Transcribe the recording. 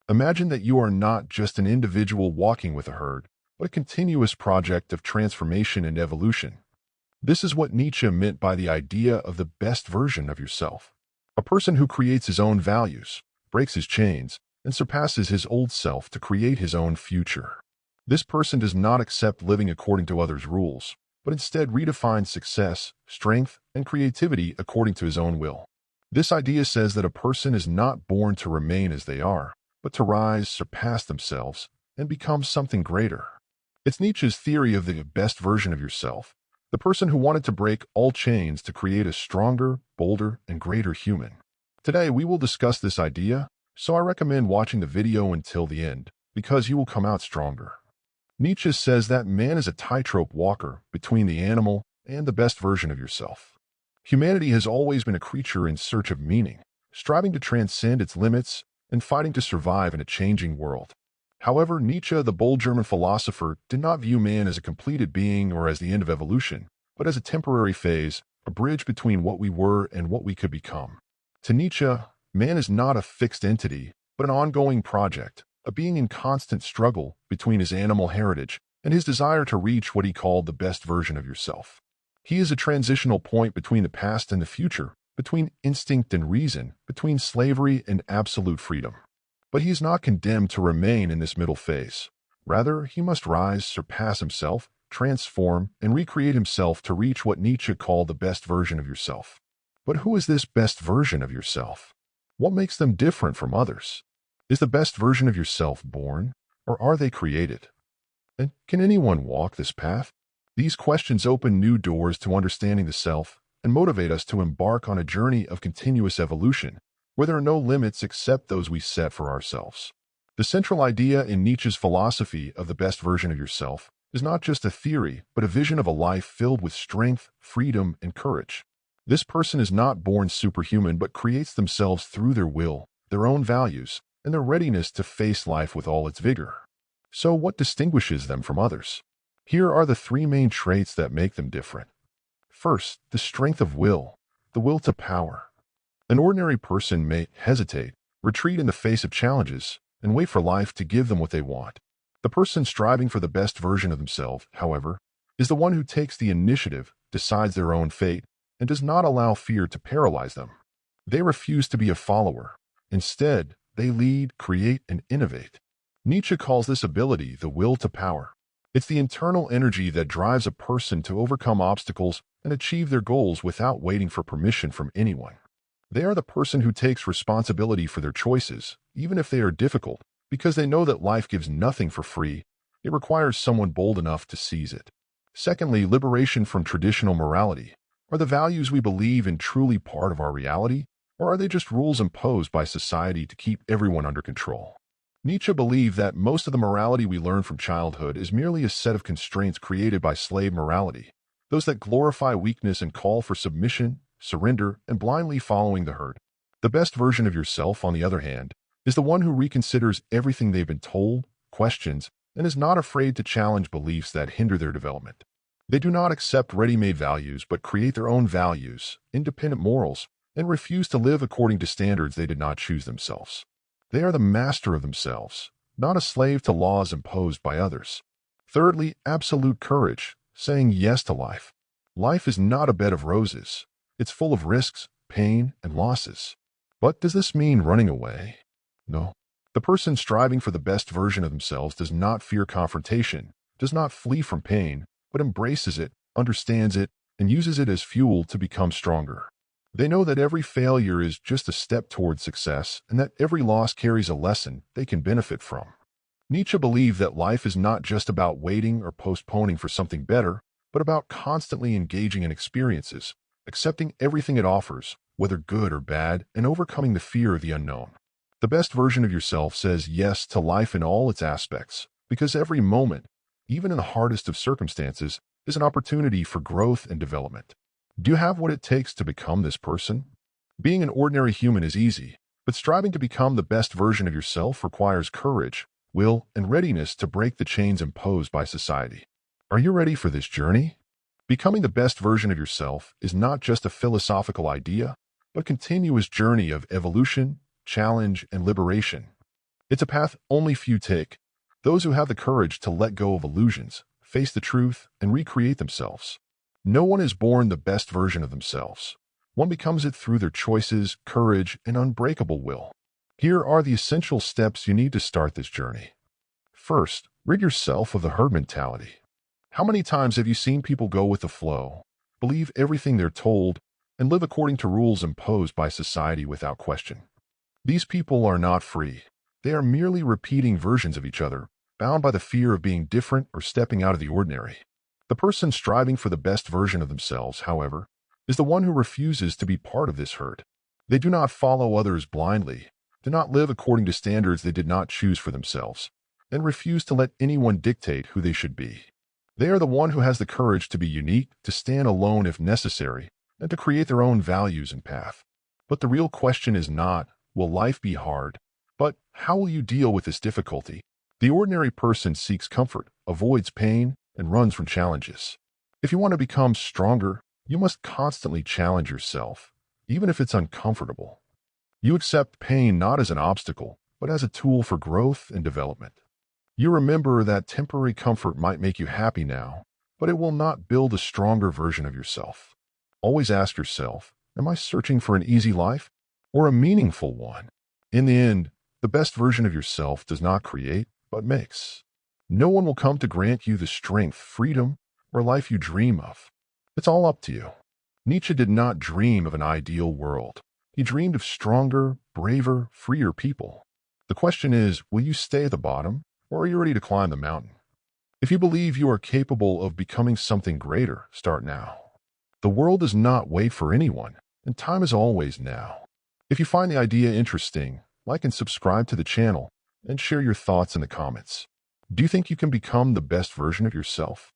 Imagine that you are not just an individual walking with a herd, but a continuous project of transformation and evolution. This is what Nietzsche meant by the idea of the best version of yourself. A person who creates his own values, breaks his chains, and surpasses his old self to create his own future. This person does not accept living according to others' rules, but instead redefines success, strength, and creativity according to his own will. This idea says that a person is not born to remain as they are, but to rise, surpass themselves, and become something greater. It's Nietzsche's theory of the best version of yourself, the person who wanted to break all chains to create a stronger, bolder, and greater human. Today, we will discuss this idea, so I recommend watching the video until the end, because you will come out stronger. Nietzsche says that man is a tightrope walker between the animal and the best version of yourself. Humanity has always been a creature in search of meaning, striving to transcend its limits and fighting to survive in a changing world. However, Nietzsche, the bold German philosopher, did not view man as a completed being or as the end of evolution, but as a temporary phase, a bridge between what we were and what we could become. To Nietzsche, man is not a fixed entity, but an ongoing project, a being in constant struggle between his animal heritage and his desire to reach what he called the best version of yourself. He is a transitional point between the past and the future, between instinct and reason, between slavery and absolute freedom. But he is not condemned to remain in this middle phase. Rather, he must rise, surpass himself, transform, and recreate himself to reach what Nietzsche called the best version of yourself. But who is this best version of yourself? What makes them different from others? Is the best version of yourself born, or are they created? And can anyone walk this path? These questions open new doors to understanding the self and motivate us to embark on a journey of continuous evolution, where there are no limits except those we set for ourselves. The central idea in Nietzsche's philosophy of the best version of yourself is not just a theory, but a vision of a life filled with strength, freedom, and courage. This person is not born superhuman, but creates themselves through their will, their own values, and their readiness to face life with all its vigor. So what distinguishes them from others? Here are the three main traits that make them different. First, the strength of will, the will to power. An ordinary person may hesitate, retreat in the face of challenges, and wait for life to give them what they want. The person striving for the best version of themselves, however, is the one who takes the initiative, decides their own fate, and does not allow fear to paralyze them. They refuse to be a follower. Instead, they lead, create, and innovate. Nietzsche calls this ability the will to power. It's the internal energy that drives a person to overcome obstacles and achieve their goals without waiting for permission from anyone. They are the person who takes responsibility for their choices, even if they are difficult, because they know that life gives nothing for free. It requires someone bold enough to seize it. Secondly, liberation from traditional morality. Are the values we believe in truly part of our reality, or are they just rules imposed by society to keep everyone under control? Nietzsche believed that most of the morality we learn from childhood is merely a set of constraints created by slave morality, those that glorify weakness and call for submission, surrender, and blindly following the herd. The best version of yourself, on the other hand, is the one who reconsiders everything they've been told, questions, and is not afraid to challenge beliefs that hinder their development. They do not accept ready-made values, but create their own values, independent morals, and refuse to live according to standards they did not choose themselves. They are the master of themselves, not a slave to laws imposed by others. Thirdly, absolute courage, saying yes to life. Life is not a bed of roses. It's full of risks, pain, and losses. But does this mean running away? No. The person striving for the best version of themselves does not fear confrontation, does not flee from pain, but embraces it, understands it, and uses it as fuel to become stronger. They know that every failure is just a step toward success and that every loss carries a lesson they can benefit from. Nietzsche believed that life is not just about waiting or postponing for something better, but about constantly engaging in experiences, accepting everything it offers, whether good or bad, and overcoming the fear of the unknown. The best version of yourself says yes to life in all its aspects, because every moment, even in the hardest of circumstances, is an opportunity for growth and development. Do you have what it takes to become this person? Being an ordinary human is easy, but striving to become the best version of yourself requires courage, will, and readiness to break the chains imposed by society. Are you ready for this journey? Becoming the best version of yourself is not just a philosophical idea, but a continuous journey of evolution, challenge, and liberation. It's a path only few take. Those who have the courage to let go of illusions, face the truth, and recreate themselves. No one is born the best version of themselves. One becomes it through their choices, courage, and unbreakable will. Here are the essential steps you need to start this journey. First, rid yourself of the herd mentality. How many times have you seen people go with the flow, believe everything they're told, and live according to rules imposed by society without question? These people are not free. They are merely repeating versions of each other, bound by the fear of being different or stepping out of the ordinary. The person striving for the best version of themselves, however, is the one who refuses to be part of this herd. They do not follow others blindly, do not live according to standards they did not choose for themselves, and refuse to let anyone dictate who they should be. They are the one who has the courage to be unique, to stand alone if necessary, and to create their own values and path. But the real question is not, will life be hard? But how will you deal with this difficulty? The ordinary person seeks comfort, avoids pain, and runs from challenges. If you want to become stronger, you must constantly challenge yourself, even if it's uncomfortable. You accept pain not as an obstacle, but as a tool for growth and development. You remember that temporary comfort might make you happy now, but it will not build a stronger version of yourself. Always ask yourself, am I searching for an easy life or a meaningful one? In the end, the best version of yourself does not create, but makes. No one will come to grant you the strength, freedom, or life you dream of. It's all up to you. Nietzsche did not dream of an ideal world. He dreamed of stronger, braver, freer people. The question is, will you stay at the bottom, or are you ready to climb the mountain? If you believe you are capable of becoming something greater, start now. The world does not wait for anyone, and time is always now. If you find the idea interesting, like and subscribe to the channel, and share your thoughts in the comments. Do you think you can become the best version of yourself?